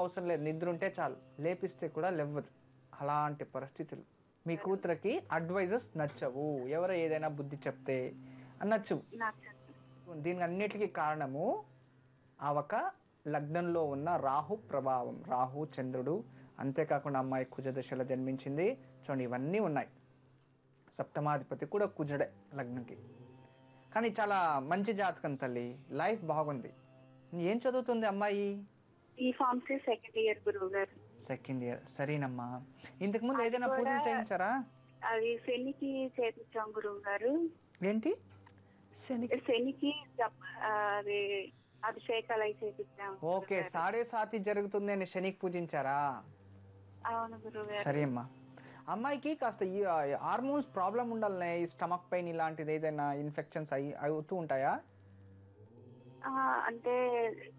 అవసరం లేదు, నిద్ర ఉంటే చాలు, లేపిస్తే కూడా లేవ్వదు. అలాంటి పరిస్థితులు. మీ కూతురికి అడ్వైజెస్ నచ్చవు, ఎవరో ఏదైనా బుద్ధి చెప్తే నచ్చవు. దీనికి అన్నిటికీ కారణము ఆ ఒక లగ్నంలో ఉన్న రాహు ప్రభావం, రాహు చంద్రుడు. అంతేకాకుండా అమ్మాయి కుజ దశలో జన్మించింది. చూడండి ఇవన్నీ ఉన్నాయి. సప్తమాధిపతి కూడా కుజుడే లగ్నంకి. కానీ చాలా మంచి జాతకం తల్లి, లైఫ్ బాగుంది. ఏం చదువుతుంది అమ్మాయి? సెకండ్ ఇయర్ గురువు గారు. సెకండ్ ఇయర్, సరేనమ్మా. ఇంతకుముందు ఏదైనా పూజలు చేయించారా? అది శనికి చేయించాం గురువు గారు. ఏంటి? శనికి అది అభిషేకాలు అయి చేయించాం. ఓకే, 7.5 జరుగుతుంది అని శనికి పూజించారా? అవును గురువు గారు. సరే అమ్మా. అమ్మాయికి కాస్త ఈ హార్మోన్స్ ప్రాబ్లం ఉండాలనే, ఈ స్టమక్ పెయిన్ ఇలాంటిది ఏదైనా ఇన్ఫెక్షన్స్ అవుతూ ఉంటాయా? అంటే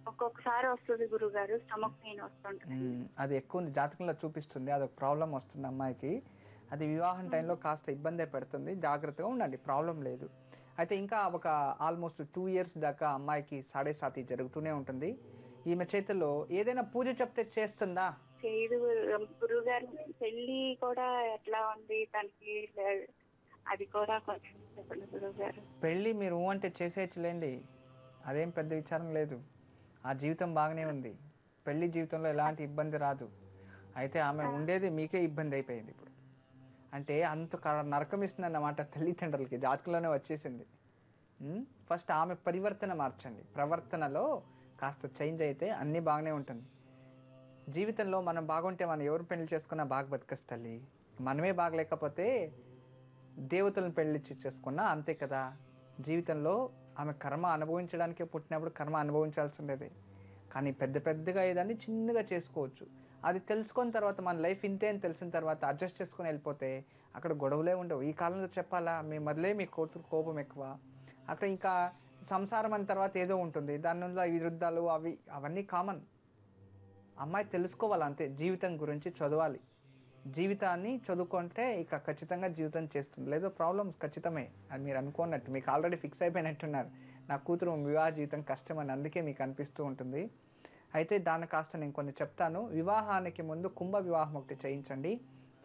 ఒక్కొక్కసారి వస్తుంది గురుగారు, స్టమక్ పెయిన్ వస్తుంటుంది. అది ఎక్కువ జాతకంలో చూపిస్తుంది, అదొక ప్రాబ్లం వస్తుంది అమ్మాయికి. అది వివాహం టైంలో కాస్త ఇబ్బందే పెడుతుంది, జాగ్రత్తగా ఉండండి, ప్రాబ్లం లేదు. అయితే ఇంకా ఒక ఆల్మోస్ట్ 2 years దాకా అమ్మాయికి 7.5 జరుగుతూనే ఉంటుంది. ఈమె చేతుల్లో ఏదైనా పూజ చెప్తే చేస్తుందా? చేయదు గురుగారు. పెళ్లి కూడా ఎట్లా ఉంది తనకి, అది కూడా కొంచెం చెప్పండి గురుగారు. పెళ్ళి మీరు అంటే చేసేయచ్చులేండి, అదేం పెద్ద విచారం లేదు. ఆ జీవితం బాగానే ఉంది, పెళ్లి జీవితంలో ఎలాంటి ఇబ్బంది రాదు. అయితే ఆమె ఉండేది మీకే ఇబ్బంది అయిపోయింది ఇప్పుడు. అంటే అంత నరకం ఇస్తుంది అన్నమాట తల్లిదండ్రులకి, జాతకంలోనే వచ్చేసింది. ఫస్ట్ ఆమె పరివర్తన మార్చండి, ప్రవర్తనలో కాస్త చేంజ్ అయితే అన్నీ బాగానే ఉంటుంది. జీవితంలో మనం బాగుంటే మనం ఎవరు పెళ్లి చేసుకున్నా బాగా బతికేస్తుంది తల్లి. మనమే బాగలేకపోతే దేవతలను పెళ్లి చేసుకున్నా అంతే కదా. జీవితంలో ఆమె కర్మ అనుభవించడానికే పుట్టినప్పుడు కర్మ అనుభవించాల్సి ఉండేది. కానీ పెద్ద పెద్దగా ఏదాన్ని చిన్నగా చేసుకోవచ్చు. అది తెలుసుకున్న తర్వాత మన లైఫ్ ఇంతే అని తెలిసిన తర్వాత అడ్జస్ట్ చేసుకొని వెళ్ళిపోతే అక్కడ గొడవలే ఉండవు. ఈ కాలంలో చెప్పాలా, మీ మొదలే మీ కోపం ఎక్కువ. అక్కడ ఇంకా సంసారం అన్న తర్వాత ఏదో ఉంటుంది, దాని నుండి విరుద్ధాలు అవన్నీ కామన్. అమ్మాయి తెలుసుకోవాలి అంతే, జీవితం గురించి చదవాలి. జీవితాన్ని చదువుకుంటే ఇక ఖచ్చితంగా జీవితం చేస్తుంది, లేదో ప్రాబ్లమ్స్ ఖచ్చితమే. అది మీరు అనుకున్నట్టు మీకు ఆల్రెడీ ఫిక్స్ అయిపోయినట్టున్నారు, నా కూతురు వివాహ జీవితం కష్టం అని, అందుకే మీకు అనిపిస్తూ ఉంటుంది. అయితే దాన్ని కాస్త నేను కొన్ని చెప్తాను. వివాహానికి ముందు కుంభ వివాహం ఒకటి చేయించండి,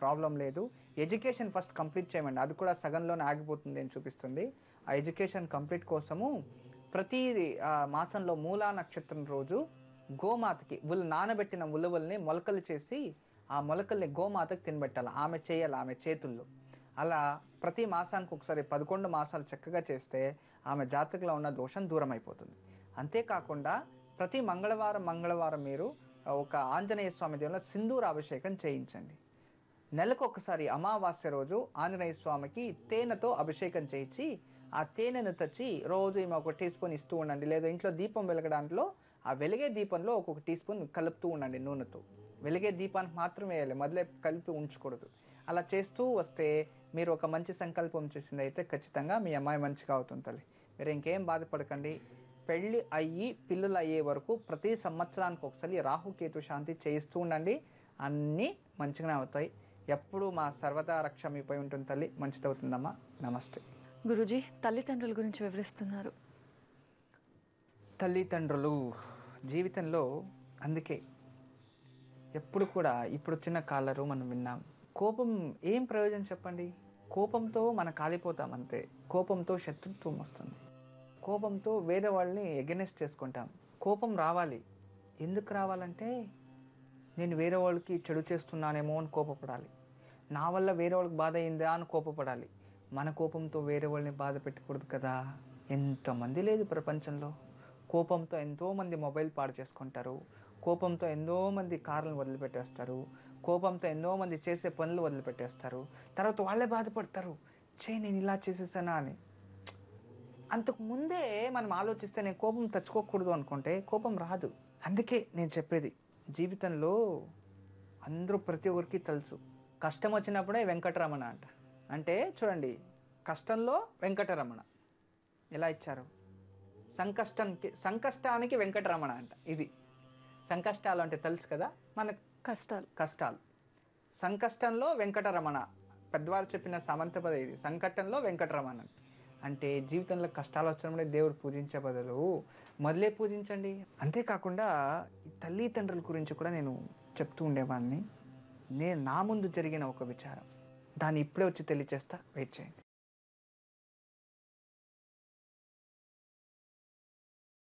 ప్రాబ్లం లేదు. ఎడ్యుకేషన్ ఫస్ట్ కంప్లీట్ చేయమండి, అది కూడా సగంలోనే ఆగిపోతుంది అని చూపిస్తుంది. ఆ ఎడ్యుకేషన్ కంప్లీట్ కోసము ప్రతి మాసంలో మూలా నక్షత్రం రోజు గోమాతకి నానబెట్టిన ఉలువల్ని మొలకలు చేసి ఆ మొలకల్ని గోమాతకు తినబెట్టాలి, ఆమె చేయాలి, ఆమె చేతుల్లో. అలా ప్రతి మాసానికి ఒకసారి 11 మాసాలు చక్కగా చేస్తే ఆమె జాతకంలో ఉన్న దోషం దూరం అయిపోతుంది. అంతేకాకుండా ప్రతి మంగళవారం మీరు ఒక ఆంజనేయ స్వామి దేవులో సింధూర అభిషేకం చేయించండి. నెలకు ఒకసారి అమావాస్య రోజు ఆంజనేయ స్వామికి తేనెతో అభిషేకం చేయించి ఆ తేనెను తెచ్చి రోజు ఈమె 1 టీ స్పూన్ ఇస్తూ ఉండండి. లేదా ఇంట్లో దీపం వెలగడానిలో ఆ వెలిగే దీపంలో 1 టీ స్పూన్ కలుపుతూ ఉండండి నూనెతో. వెలిగే దీపానికి మాత్రం వేయాలి, మొదలే కలిపి ఉంచకూడదు. అలా చేస్తూ వస్తే మీరు ఒక మంచి సంకల్పం చేసింది అయితే ఖచ్చితంగా మీ అమ్మాయి మంచిగా అవుతుంది తల్లి. మీరు ఇంకేం బాధపడకండి. పెళ్ళి అయ్యి పిల్లలు అయ్యే వరకు ప్రతి సంవత్సరానికి ఒకసారి రాహుకేతు శాంతి చేయిస్తూ ఉండండి, అన్నీ మంచిగానే అవుతాయి. ఎప్పుడు మా సర్వదా రక్ష మీపై ఉంటుంది తల్లి, మంచిదవుతుందమ్మా. నమస్తే. గురూజీ, తల్లిదండ్రుల గురించి వివరిస్తున్నారు. తల్లిదండ్రులు జీవితంలో అందుకే ఎప్పుడు కూడా ఇప్పుడు చిన్న కాలరు మనం విన్నాం, కోపం ఏం ప్రయోజనం చెప్పండి? కోపంతో మనం కాలిపోతాం అంతే. కోపంతో శత్రుత్వం వస్తుంది, కోపంతో వేరే వాళ్ళని ఎగెనెస్ట్ చేసుకుంటాం. కోపం రావాలి, ఎందుకు రావాలంటే నేను వేరే వాళ్ళకి చెడు చేస్తున్నానేమో అని కోపపడాలి, నా వల్ల వేరే వాళ్ళకి బాధ అయిందా అని కోపపడాలి. మన కోపంతో వేరే వాళ్ళని బాధ పెట్టకూడదు కదా. ఎంతమంది లేదు ప్రపంచంలో. కోపంతో ఎంతోమంది మొబైల్ పాడు చేసుకుంటారు, కోపంతో ఎంతోమంది కార్లను వదిలిపెట్టేస్తారు, కోపంతో ఎంతోమంది చేసే పనులు వదిలిపెట్టేస్తారు. తర్వాత వాళ్ళే బాధపడతారు, నేను ఇలా చేసేసానా అని. అంతకుముందే మనం ఆలోచిస్తే నేను కోపం తెచ్చుకోకూడదు అనుకుంటే కోపం రాదు. అందుకే నేను చెప్పేది, జీవితంలో అందరూ ప్రతి ఒక్కరికి తెలుసు, కష్టం వచ్చినప్పుడే వెంకటరమణ అంట. అంటే చూడండి, కష్టంలో వెంకటరమణ ఎలా ఇచ్చారు, సంకష్టానికి వెంకటరమణ అంట. ఇది సంకష్టాలు అంటే తెలుసు కదా మనకు, కష్టాలు. సంకష్టంలో వెంకటరమణ, పెద్దవారు చెప్పిన సమంత పద ఇది, సంకటంలో వెంకటరమణ. అంటే జీవితంలో కష్టాలు వచ్చినప్పుడే దేవుడు పూజించే బదులు మొదలే పూజించండి. అంతేకాకుండా ఈ తల్లిదండ్రుల గురించి కూడా నేను చెప్తూ ఉండేవాడిని. నా ముందు జరిగిన ఒక విచారం. దాన్ని ఇప్పుడే వచ్చి తెలియచేస్తా, వెయిట్ చేయండి.